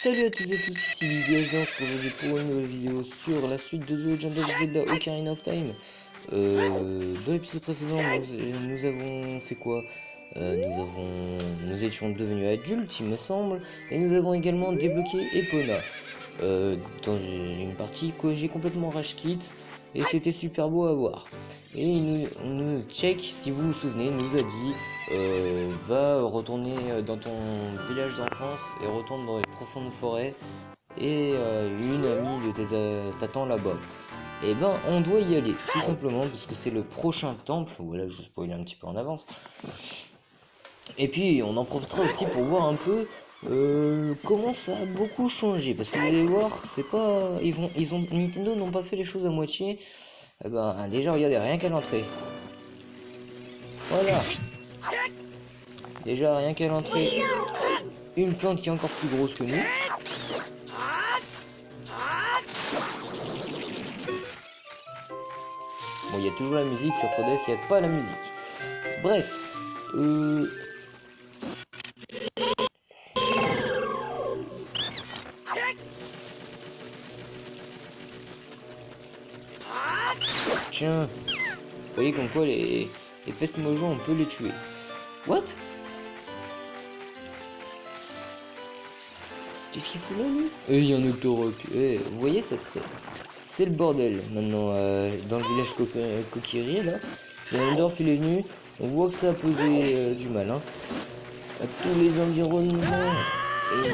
Salut à tous et tous, ici BBS Danse pour aujourd'hui pour une nouvelle vidéo sur la suite de The Legend of Zelda Ocarina of Time. Dans l'épisode précédent, nous avons fait quoi? Nous étions devenus adultes, il me semble, et nous avons également débloqué Epona dans une partie que j'ai complètement rage quit, et c'était super beau à voir. Et Check, si vous vous souvenez, nous a dit va retourner dans ton village d'enfance et retourne dans les profondes forêts et une amie de t'attend là-bas. Et ben on doit y aller tout simplement parce que c'est le prochain temple. Voilà, je spoil un petit peu en avance. Et puis on en profitera aussi pour voir un peu comment ça a beaucoup changé parce que vous allez voir, c'est pas Nintendo n'ont pas fait les choses à moitié. Eh ben déjà regardez rien qu'à l'entrée. Voilà. Déjà rien qu'à l'entrée, une plante qui est encore plus grosse que nous. Bon, il y a toujours la musique sur 3DS, il n'y a pas la musique. Bref, tiens, vous voyez comme quoi les pestes mojo on peut les tuer. What? Qu'est-ce qu'il fout là lui? Et il y a un Octorok. Vous voyez c'est le bordel maintenant dans le village Kokiri là. Ganondorf il est venu, on voit que ça a posé du mal hein, à tous les environnements. Et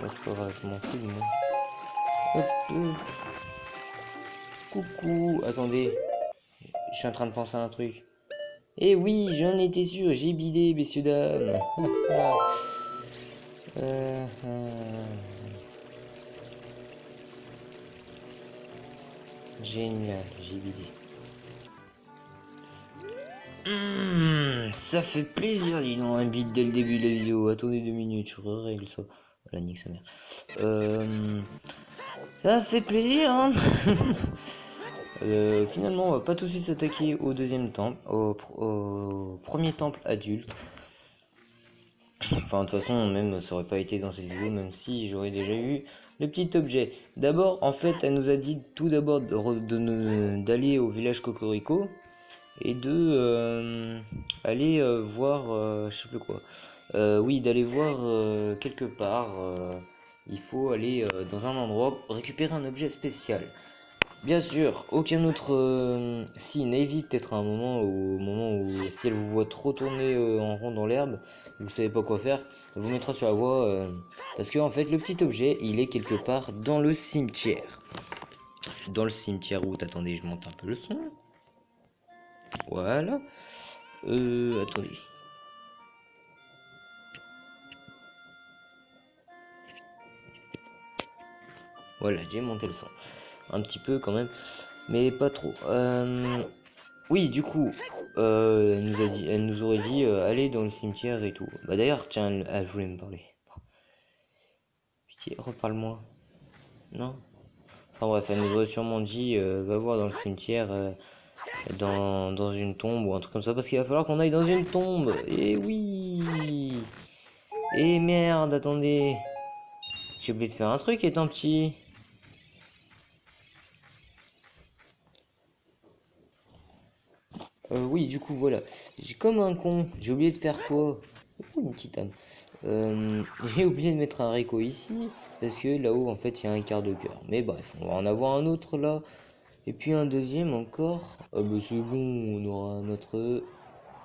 moi je m'en fous du moins. Hop, coucou, attendez, je suis en train de penser à un truc. Eh oui, j'en étais sûr, j'ai bidé, messieurs dames. Génial, j'ai bidé. Ça fait plaisir, dis donc, un bide dès le début de la vidéo. Attendez 2 minutes, je règle ça. Voilà, nique sa mère. Ça fait plaisir, hein. Finalement, on va pas tout de suite s'attaquer au deuxième temple, au premier temple adulte. Enfin, de toute façon, même ça aurait pas été dans cette vidéo, même si j'aurais déjà eu le petit objet. D'abord, en fait, elle nous a dit tout d'abord d'aller au village Cocorico et de aller voir, je sais plus quoi. Oui, d'aller voir quelque part. Il faut aller dans un endroit récupérer un objet spécial. Bien sûr, aucun autre. Si Navy peut-être à un moment au moment où si elle vous voit trop tourner en rond dans l'herbe, vous savez pas quoi faire, elle vous mettra sur la voie parce que en fait le petit objet il est quelque part dans le cimetière. Dans le cimetière où attendez, je monte un peu le son. Voilà. Attendez. Voilà, j'ai monté le son. Un petit peu quand même, mais pas trop. Oui, du coup, elle nous aurait dit aller dans le cimetière et tout. Bah d'ailleurs, tiens, elle voulait me parler. Pitié, reparle-moi. Non? Enfin bref, elle nous aurait sûrement dit va voir dans le cimetière, dans une tombe ou un truc comme ça, parce qu'il va falloir qu'on aille dans une tombe. Et oui! Et merde, attendez. J'ai oublié de faire un truc étant petit. Oui, du coup, voilà. J'ai comme un con. J'ai oublié de faire quoi? Ouh, une petite âme. J'ai oublié de mettre un réco ici. Parce que là-haut, en fait, il y a un quart de cœur. Mais bref, on va en avoir un autre là. Et puis un deuxième encore. Ah bah c'est bon, on aura notre...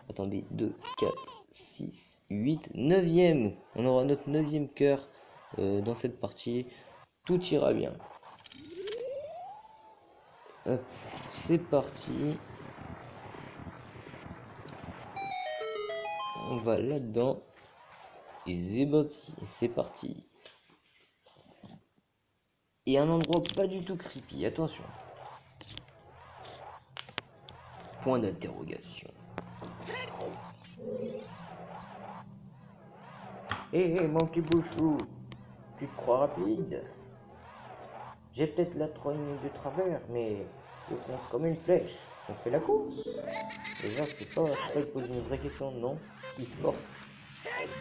Attendez, 2, 4, 6, 8, 9e. On aura notre 9e cœur dans cette partie. Tout ira bien. Hop, c'est parti. On va là-dedans. Et c'est parti. Et un endroit pas du tout creepy, attention. Point d'interrogation. Hé, mon petit bouchou, tu te crois rapide? J'ai peut-être la trogne de travers, mais Je fonce comme une flèche. On fait la course. Déjà, c'est pas il pose une vraie question, non. Il se porte.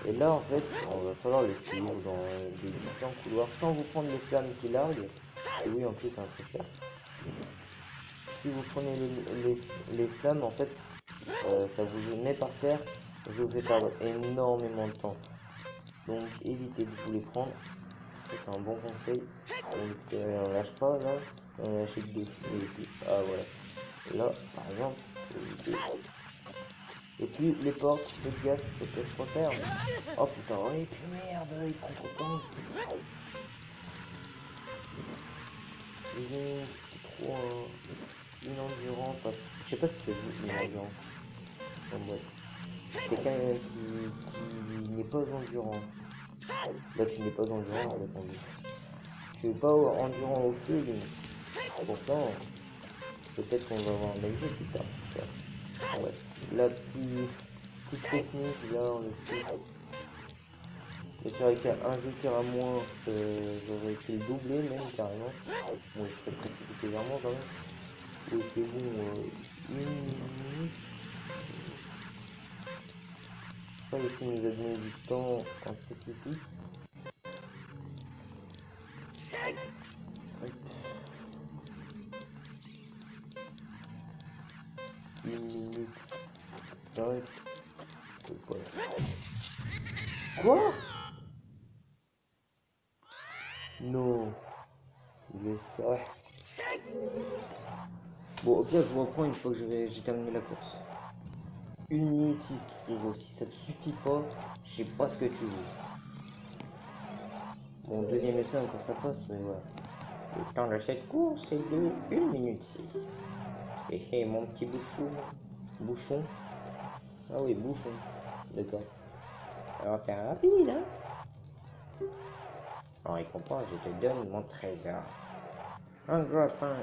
Et là, en fait, on va falloir le suivre dans des différents couloirs sans vous prendre les flammes qui larguent. Et oui, en plus, c'est un peu cher. Si vous prenez les flammes, en fait, ça vous met par terre. Et ça vous fait perdre énormément de temps. Donc, évitez de vous les prendre. C'est un bon conseil. Donc, on lâche pas là. On lâche que deux. Ah, voilà. Là, par exemple, éviter. Et puis les portes, faites gaffe, faut qu'elles se referment. Oh putain, oh, et puis merde, il prend trop de temps. Ils ont trop une endurance, enfin, je sais pas si c'est vous, une endurance. En bref. Quelqu'un qui n'est pas endurant. Là tu n'es pas endurant, on va dit. Tu es pas endurant au feu, limite. Pourtant, peut-être qu'on va avoir un jeu plus tard. Ouais. La petite technique, là, on le fait. Mais c'est vrai qu'un jeu qui ira moins, j'aurais pu le doubler même carrément. Bon, il serait précipité vers moi quand même. Oui, c'est bon, une minute. Ça aussi nous a donné du temps en spécifique. Hop. Une minute. J'arrête. Quoi? Non. Il est ça. Bon, au pire, je vous reprends une fois que j'ai terminé la course. Une minute 6, frérot. Si ça te suffit pas, je sais pas ce que tu veux. Bon, deuxième essai, encore ça passe, mais voilà. Le temps de cette course est de 1 minute 6. Et mon petit bouchon. Bouchon. Ah oui, bouchon. D'accord. Alors, t'es rapide, hein? En récompense, je te donne mon trésor. Un grappin.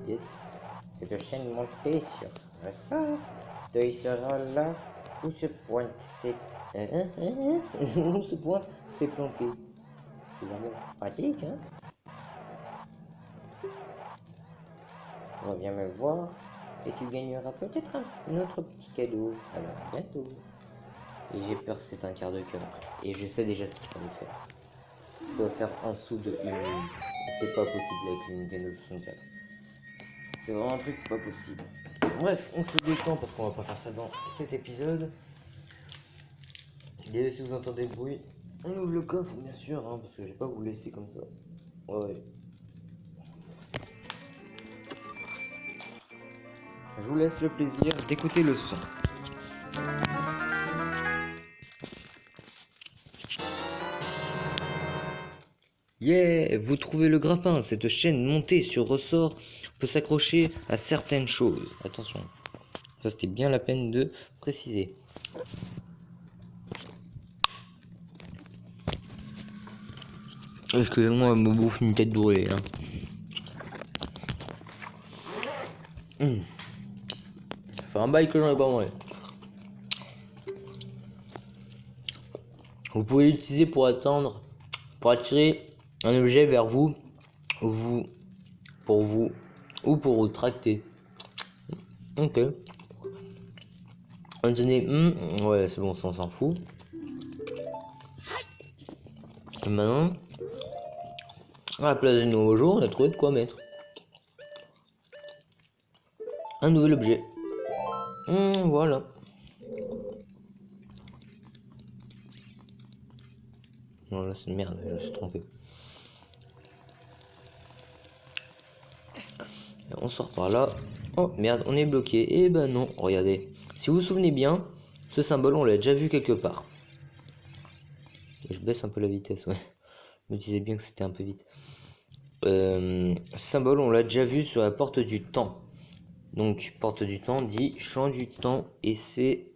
Yes. Cette chaîne montée sur le sort. Il sera là où se pointe ses... où se pointe ses planqués. C'est vraiment pratique, hein? Reviens me voir et tu gagneras peut-être un autre petit cadeau. Alors, à bientôt. Et j'ai peur que c'est un quart de cœur. Et je sais déjà ce qu'il fallait faire. Je dois faire en dessous de 1 minute. C'est pas possible avec une Nintendo 64. C'est vraiment un truc pas possible. Bref, on se détend parce qu'on va pas faire ça dans cet épisode. Désolé si vous entendez le bruit. On ouvre le coffre, bien sûr, hein, parce que je vais pas vous laisser comme ça. Ouais. Je vous laisse le plaisir d'écouter le son. Yeah, vous trouvez le grappin. Cette chaîne montée sur ressort peut s'accrocher à certaines choses. Attention, ça c'était bien la peine de préciser. Excusez-moi, elle me bouffe une tête brûlée. Hein. Ça fait un bail que j'en ai pas mangé. Vous pouvez l'utiliser pour attirer un objet vers vous, pour vous, ou pour vous tracter. Ok. Tenez, ouais, c'est bon, ça on s'en fout. Et maintenant, à la place de nouveau jour, on a trouvé de quoi mettre. Un nouvel objet. Voilà. Voilà, c'est merde, je me suis trompé. Et on sort par là. Oh merde, on est bloqué. Eh ben non, regardez. Si vous vous souvenez bien, ce symbole, on l'a déjà vu quelque part. Je baisse un peu la vitesse, ouais. Je me disais bien que c'était un peu vite. Ce symbole, on l'a déjà vu sur la porte du temps. Donc, porte du temps dit champ du temps. Et c'est...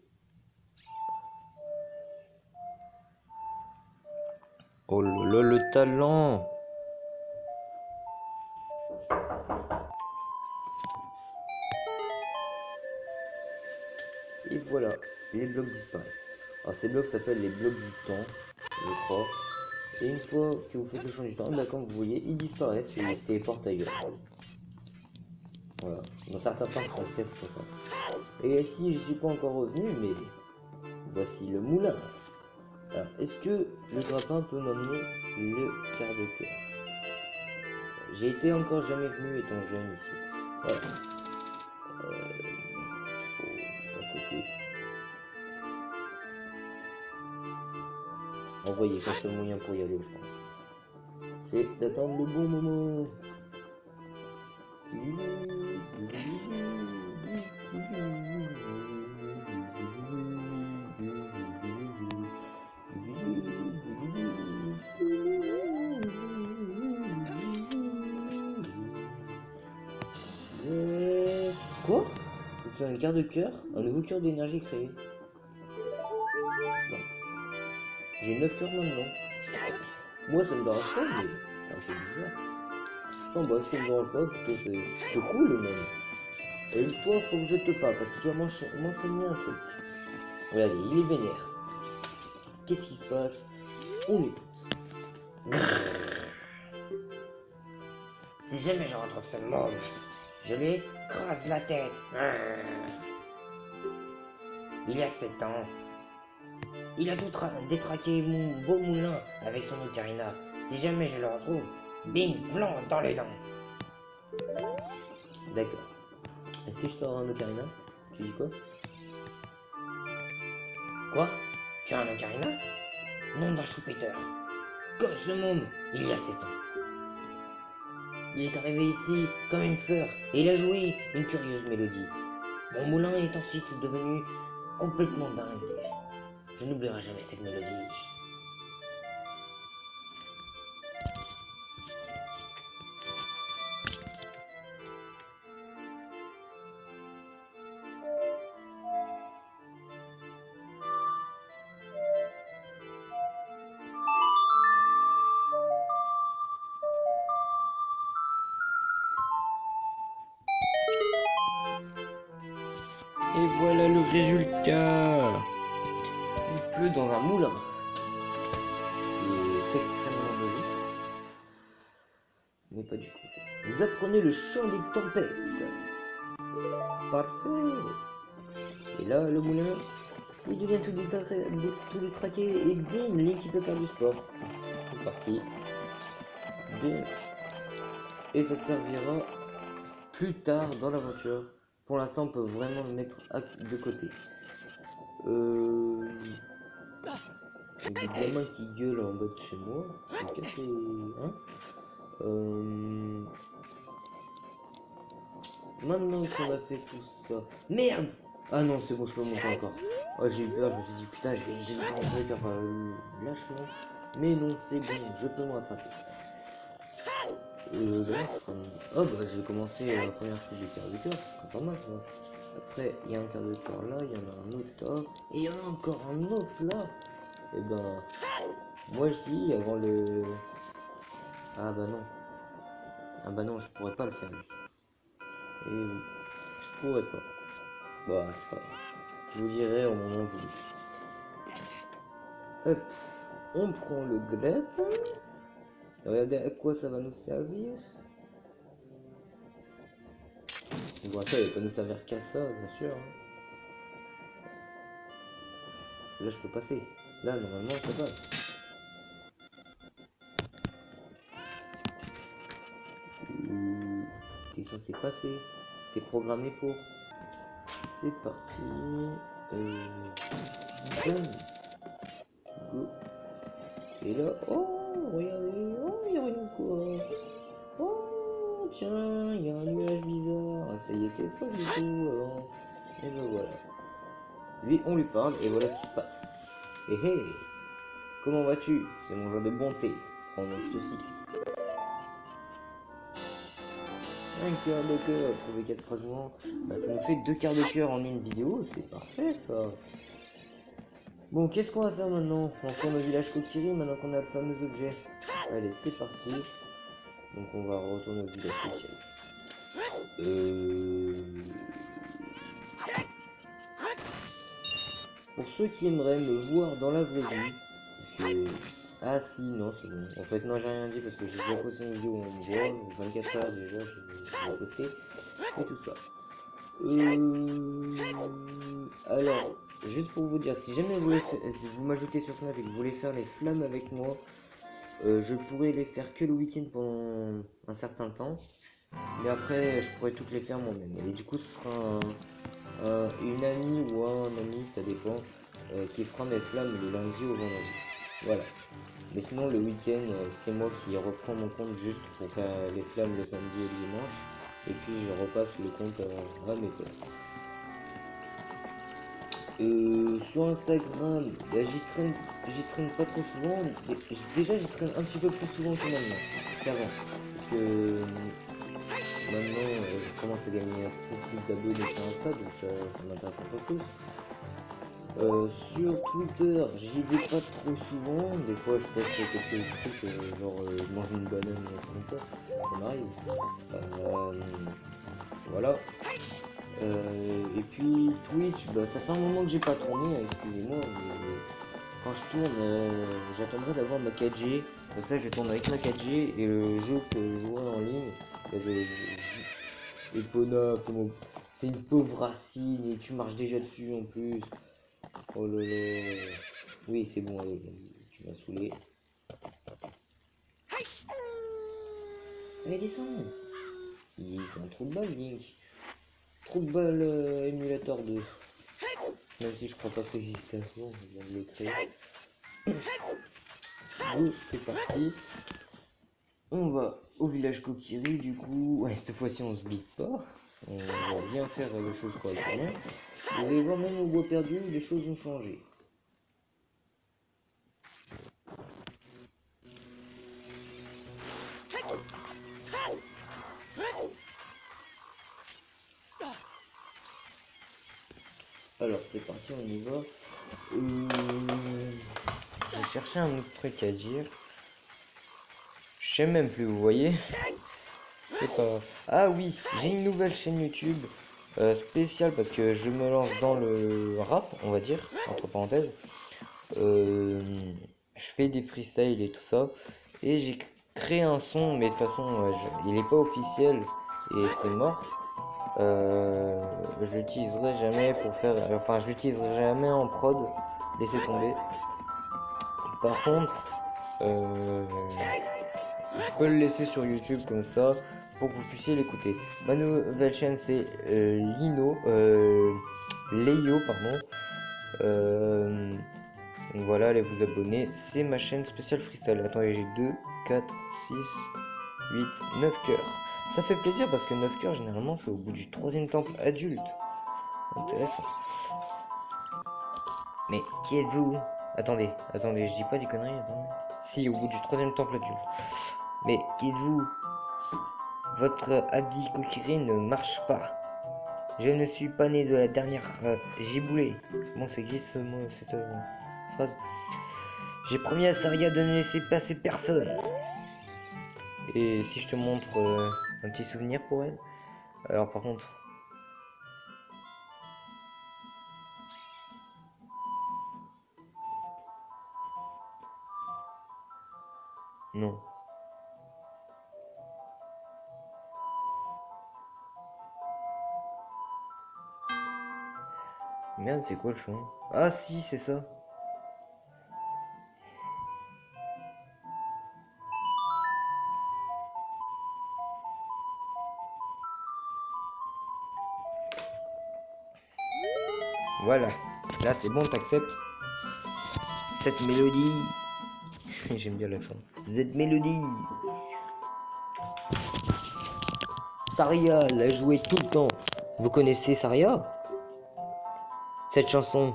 Oh là là, le talent! Et voilà, les blocs disparaissent. Alors ces blocs s'appellent les blocs du temps, je crois. Et une fois que vous faites le champ du temps, bah, comme vous voyez, ils disparaissent et ils se téléportent ailleurs. Voilà. Dans certains temps, je pense que c'est pour ça. Et si je suis pas encore revenu, mais voici le moulin. Alors, est-ce que le grappin peut m'amener le quart de cœur? J'ai été encore jamais venu étant jeune ici. Voilà. À côté. Envoyer comme seul moyen pour y aller, je pense. C'est d'attendre le bon moment. Quoi? C'est un quart de cœur? Un nouveau cœur d'énergie créé. Bon. J'ai 9 cœurs maintenant. Moi ça me dérange pas, mais c'est un peu bizarre. Enfin bah ça me dérange pas, parce que c'est cool même. Et une fois faut que je te parle, parce que tu vas m'enseigner un truc. Regardez, il est vénère. Qu'est-ce qui se passe? On écoute. Si jamais je retrouve ce môme, je lui écrase la tête. Il y a 7 ans, il a détraqué mon beau moulin avec son ocarina. Si jamais je le retrouve, bing, blanc dans les dents. D'accord. Et si je sors un ocarina, tu dis quoi? Quoi? Tu as un ocarina? Nom d'un choupiteur. Comme ce môme, il y a 7 ans. Il est arrivé ici comme une fleur et il a joué une curieuse mélodie. Mon moulin est ensuite devenu complètement dingue. Je n'oublierai jamais cette mélodie. Et voilà le résultat. Il pleut dans un moulin. C'est extrêmement joli. Mais pas du tout. Vous apprenez le chant des tempêtes. Parfait. Et là, le moulin, il devient tout détraqué et bim, l'équipe peut faire du sport. C'est parti. Bim. Et ça servira plus tard dans l'aventure. Pour l'instant, on peut vraiment le mettre de côté. Il y a des gamins qui gueulent en bas de chez moi. C'est cassé, hein? Maintenant qu'on a fait tout ça... Merde! Ah non, c'est bon, je peux monter encore. Oh, j'ai eu peur, je me suis dit, putain, j'ai le temps de faire lâchement. Mais non, c'est bon, je peux me rattraper. Oh, bah, j'ai commencé la première fiche du quart de cœur, ce serait pas mal, ça. Après, il y a un quart de cœur là, il y en a un autre là, et il y en a encore un autre là. Et ben, moi je dis avant le... Ah bah non. Ah bah non, je pourrais pas le faire lui. Et oui, je pourrais pas. Bah, c'est pas grave. Je vous dirai au moment voulu. Hop, on prend le grappin. Regardez à quoi ça va nous servir. Bon, ça, il va pas nous servir qu'à ça, bien sûr. Hein. Là, je peux passer. Là, normalement, ça passe. T'es censé passer. T'es programmé pour. C'est parti. Go. Et là, oh, regardez. Oh, il y a rien quoi. Oh, tiens, il y a un nuage bizarre. Ah, ça y était pas du tout avant. Et ben voilà. Lui, on lui parle et voilà ce qui se passe. Hé hé, comment vas-tu? C'est mon genre de bonté. Prends-moi ceci. Un quart de cœur, trouvé 4 fragments. Bah, ça nous fait 2 quarts de cœur en une vidéo, c'est parfait ça. Bon, qu'est-ce qu'on va faire maintenant? On retourne au village Kokiri maintenant qu'on a le fameux objet. Allez, c'est parti. Donc on va retourner au village Kokiri. Pour ceux qui aimeraient me voir dans la vraie vie, parce que Ah si, non, c'est bon. En fait, non, j'ai rien dit parce que j'ai déjà posté une vidéo où on me voit. 24 heures déjà, je l'ai posté. Et tout ça. Alors, juste pour vous dire, si jamais si vous m'ajoutez sur Snap et que vous voulez faire les flammes avec moi, je pourrais les faire que le week-end pendant un certain temps. Mais après, je pourrais toutes les faire moi-même. Et du coup, ce sera une amie ou un ami, ça dépend, qui fera mes flammes le lundi au vendredi. Voilà. Mais sinon, le week-end, c'est moi qui reprends mon compte juste pour faire les flammes le samedi et le dimanche. Et puis, je repasse le compte à mes potes. Sur Instagram, bah, j'y traîne pas trop souvent. Déjà, j'y traîne un petit peu plus souvent que maintenant, qu'avant. Parce que maintenant, je commence à gagner un peu plus d'abonnés sur Insta, donc ça m'intéresse un peu plus. Sur Twitter, j'y vais pas trop souvent. Des fois, je poste quelques trucs, genre je mange une banane ou un truc comme ça. Ça m'arrive. Voilà. Et puis Twitch, bah, ça fait un moment que j'ai pas tourné, excusez-moi, mais quand je tourne, j'attendrai d'avoir ma 4G. Comme ça, je tourne avec ma 4G et le jeu que je jouerai en ligne, bah, Epona, c'est une pauvre racine et tu marches déjà dessus en plus. Oh là là. Oui, c'est bon, allez, tu m'as saoulé. Allez, descends. C'est un trou de balle, Link. Trou de balle émulateur 2. Même si je crois pas que ça existe avant, je viens de le créer. Bon, c'est parti. On va au village Kokiri, du coup. Ouais, cette fois-ci, on se blite pas. On va bien faire les choses correctement. Vous allez voir, même au bois perdu, les choses ont changé. Alors, c'est parti, on y va. Je vais chercher un autre truc à dire. Je sais même plus, vous voyez. C'est pas... Ah oui, j'ai une nouvelle chaîne YouTube spéciale parce que je me lance dans le rap, on va dire, entre parenthèses. Je fais des freestyles et tout ça. Et j'ai créé un son, mais de toute façon, il est pas officiel et c'est mort. Je l'utiliserai jamais pour faire... Enfin, je l'utiliserai jamais en prod. Laissez tomber. Par contre, je peux le laisser sur YouTube comme ça pour que vous puissiez l'écouter. Ma nouvelle chaîne c'est Léo, pardon. Donc voilà, allez vous abonner. C'est ma chaîne spéciale freestyle. Attendez, j'ai 2, 4, 6, 8, 9 cœurs. Ça fait plaisir parce que 9 cœurs, généralement, c'est au bout du troisième temple adulte. Intéressant. Mais qui êtes-vous? Attendez, je dis pas des conneries, attendez. Si, au bout du troisième temple adulte. Mais qui êtes-vous? Votre habit Kokiri ne marche pas. Je ne suis pas né de la dernière giboulée. Bon, c'est qui ce mot, cette phrase? J'ai promis à Saria de ne laisser passer personne. Et si je te montre un petit souvenir pour elle? Alors par contre... Non. Merde, c'est quoi le chant? Ah si, c'est ça. Voilà. Là, c'est bon, t'acceptes. Cette mélodie. J'aime bien la fin. Cette mélodie. Saria l'a joué tout le temps. Vous connaissez Saria? Cette chanson.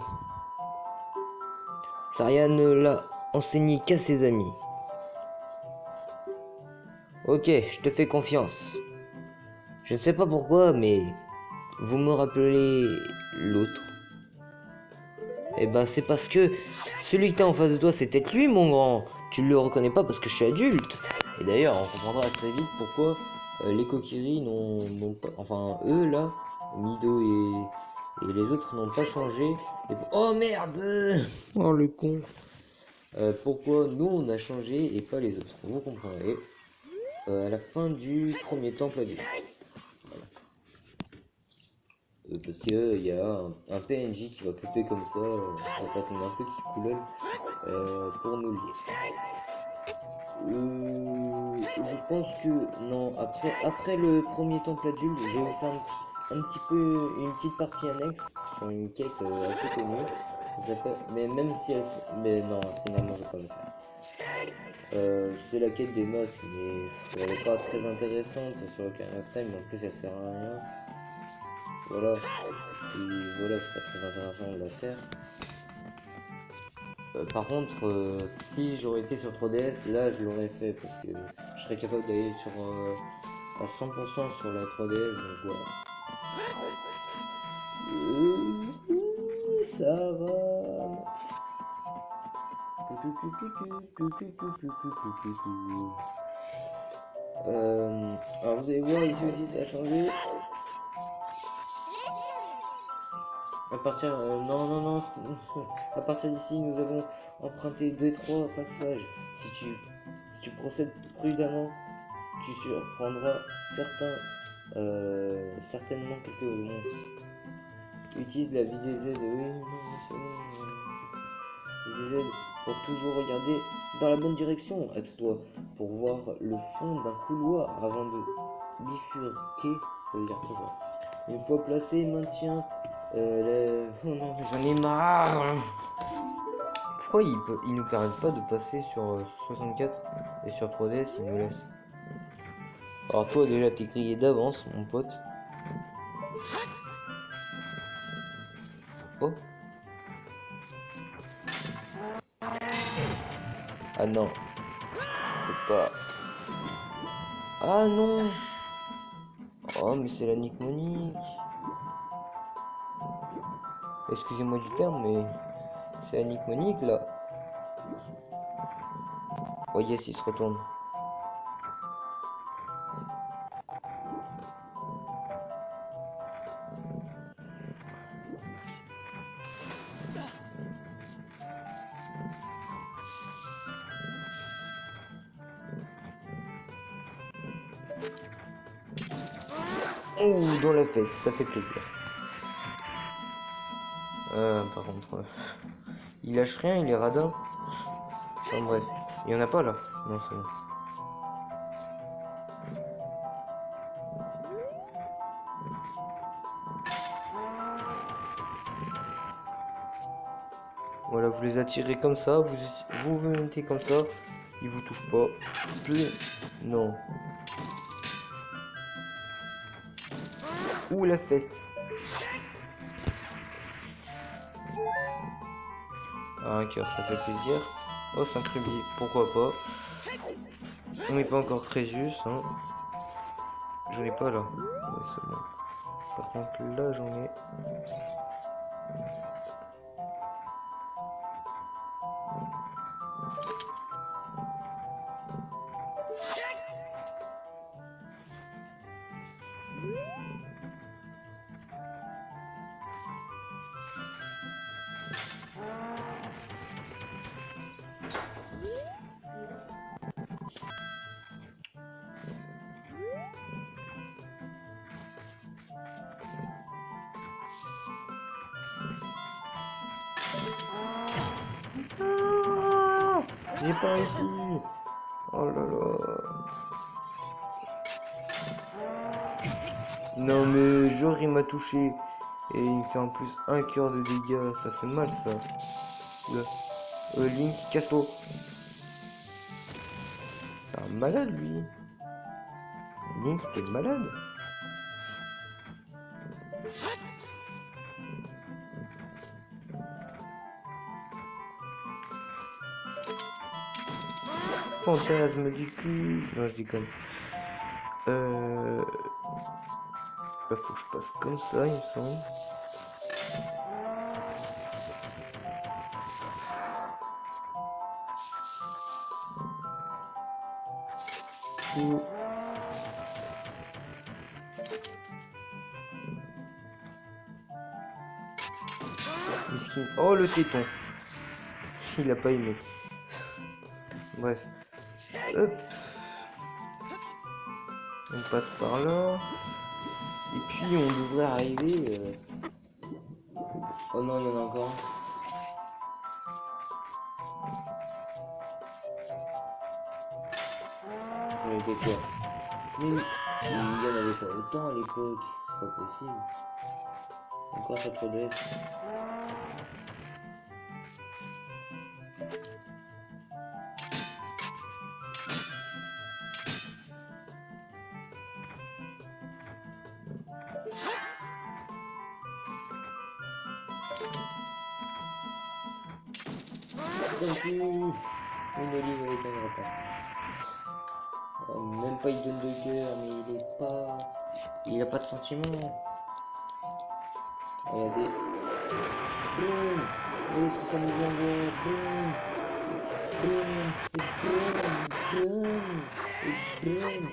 Saria ne l'a enseignée qu'à ses amis. Ok, je te fais confiance. Je ne sais pas pourquoi, mais vous me rappelez l'autre. Eh ben c'est parce que celui que t'as en face de toi, c'est peut-être lui, mon grand. Tu le reconnais pas parce que je suis adulte. Et d'ailleurs, on comprendra assez vite pourquoi les Kokiri n'ont pas... Enfin, eux, là, Mido et les autres n'ont pas changé. Oh merde. Oh le con. Pourquoi nous on a changé et pas les autres? Vous comprendrez à la fin du premier temple adulte. Voilà. Parce que il y a un PNJ qui va popper comme ça, on va passer un petit coup d'œil pour nous lier. Je pense que non, après le premier temple adulte, je vais vous faire un petit peu une petite partie annexe sur une quête assez connue. Mais même si elle, mais non, finalement je vais pas le faire. C'est la quête des masques, mais elle est pas très intéressante sur Ocarina of Time, en plus elle sert à rien. Voilà, voilà, c'est pas très intéressant de la faire. Par contre, si j'aurais été sur 3DS, là je l'aurais fait parce que je serais capable d'aller sur à 100% sur la 3DS, donc voilà. Ça va. Alors vous allez voir ici aussi ça a changé. À partir non non non à partir d'ici nous avons emprunté 2-3 passages. Si tu procèdes prudemment, tu surprendras certainement quelques monstres. Utilise la visée Z, oui, visée Z pour toujours regarder dans la bonne direction. Axe-toi pour voir le fond d'un couloir avant de bifurquer, ça veut dire quoi? Une fois placé, maintiens oh non, j'en ai marre. Pourquoi ils nous permettent pas de passer sur 64 et sur 3DS, ils nous laissent? Alors toi déjà t'es grillé d'avance mon pote. Oh. Ah non. C'est pas. Ah non. Oh mais c'est la Nick Monique. Excusez-moi du terme mais c'est la Nick Monique là. Oh yes il se retourne. Oh dans la fesse, ça fait plaisir. Par contre, il lâche rien, il est radin. Enfin bref, il y en a pas là. Non c'est bon. Voilà, vous les attirez comme ça, vous mettez comme ça, ils vous touchent pas. Plus. Non. Ouh la fesse. Ah, un cœur, ça fait plaisir. Oh, 5 rubis, pourquoi pas. On n'est pas encore Crésus, hein. J'en ai pas là. Ouais, c'est bon. Par contre, là, j'en ai. J'ai pas réussi. Oh là là. Non mais genre il m'a touché. Et il me fait en plus un cœur de dégâts. Ça fait mal ça. Là. Link, casse-toi. C'est un malade lui. Link, t'es malade. Fantasme du cul. Non, je déconne. Là, faut que je passe comme ça, il me semble. Ouh. Miskin. Oh, le téton. Il a pas aimé. Bref. Hop. On passe par là. Et puis on devrait arriver... Oh non, il y en a encore un. On était quoi? Mais il y en avait pas autant à l'époque. C'est pas possible. Encore ça progresse. Tant pis. Une olive avec un repas. Oh, même pas il donne de cœur, mais il est pas... Il a pas de sentiment. Regardez. Boum. Et ce ça nous vient de... Boum. Boum. Boum. Boum.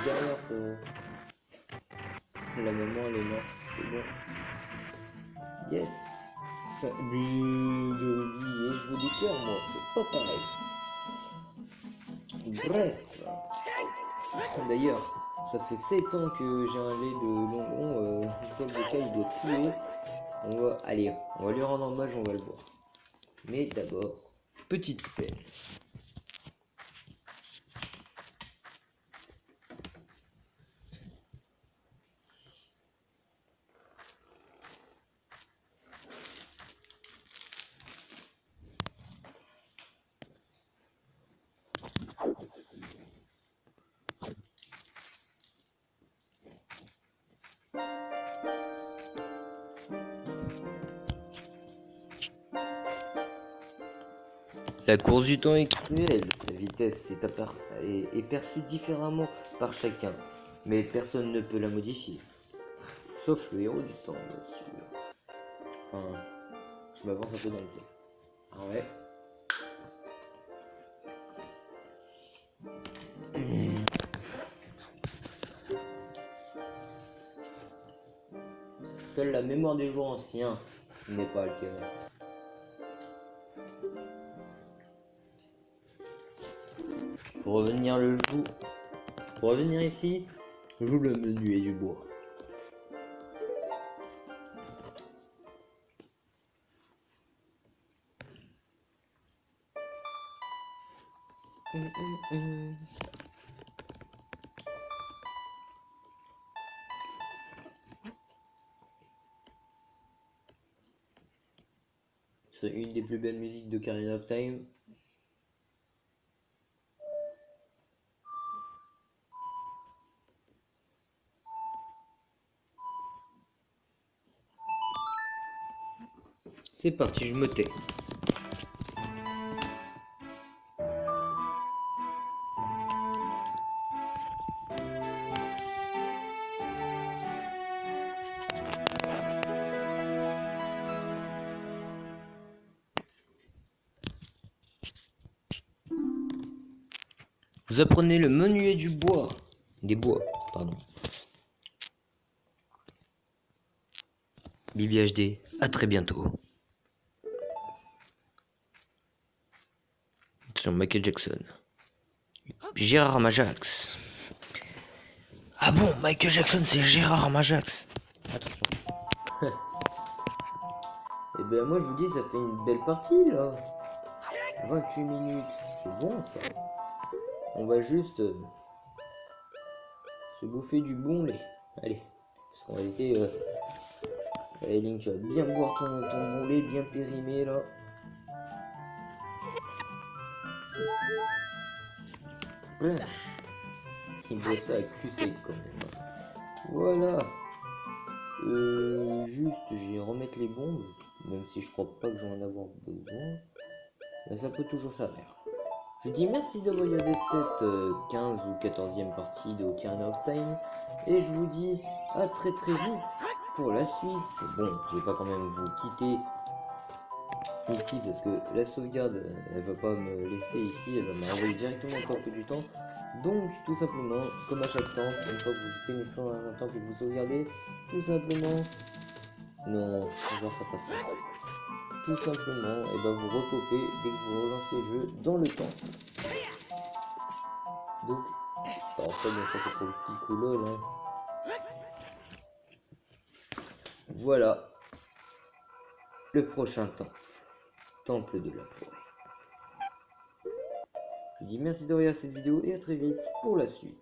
Derrière, la maman elle est morte, c'est bon. Yes. De vie, et je veux des cœurs moi, c'est pas pareil. Bref. D'ailleurs, ça fait 7 ans que j'ai un lait de longon, je vois que le cas il doit tuer. On va, allez, on va lui rendre hommage, on va le boire. Mais d'abord, petite scène. La course du temps est cruelle, sa vitesse est perçue différemment par chacun, mais personne ne peut la modifier. Sauf le héros du temps, bien sûr. Enfin, je m'avance un peu dans le temps. Ah ouais. Seule la mémoire des jours anciens n'est pas altérée. Pour revenir ici, joue le menuet du bois. C'est une des plus belles musiques de Ocarina of Time. C'est parti, je me tais. Vous apprenez le menuet du bois. Des bois, pardon. Bibi HD, à très bientôt. Sur Michael Jackson. Gérard Majax. Ah bon, Michael Jackson c'est Gérard Majax. Attention. Et ben moi je vous dis, ça fait une belle partie là. 28 minutes, c'est bon ça. On va juste se bouffer du bon lait. Allez, parce qu'en réalité, allez Link, tu vas bien boire ton bon lait bien périmé là. Il doit ça avec Crusade quand même. Voilà. Juste, je vais remettre les bombes, même si je crois pas que je vais en avoir besoin. Mais ça peut toujours servir. Je vous dis merci d'avoir regardé cette 15 ou 14e partie de Ocarina of Time. Et je vous dis à très vite pour la suite. C'est bon, je vais pas quand même vous quitter ici parce que la sauvegarde elle va pas me laisser ici, elle va m'envoyer directement au temple du temps. Donc tout simplement, comme à chaque temps, une fois que vous finissez dans un temple et que vous sauvegardez, tout simplement Non, on va faire pas ça. Tout simplement, et ben vous repopez dès que vous relancez le jeu dans le temps. Donc, alors ça, bien sûr, c'est pour le petit coup lol, hein. Voilà le prochain temps. Temple de la forêt. Je vous dis merci de regarder cette vidéo et à très vite pour la suite.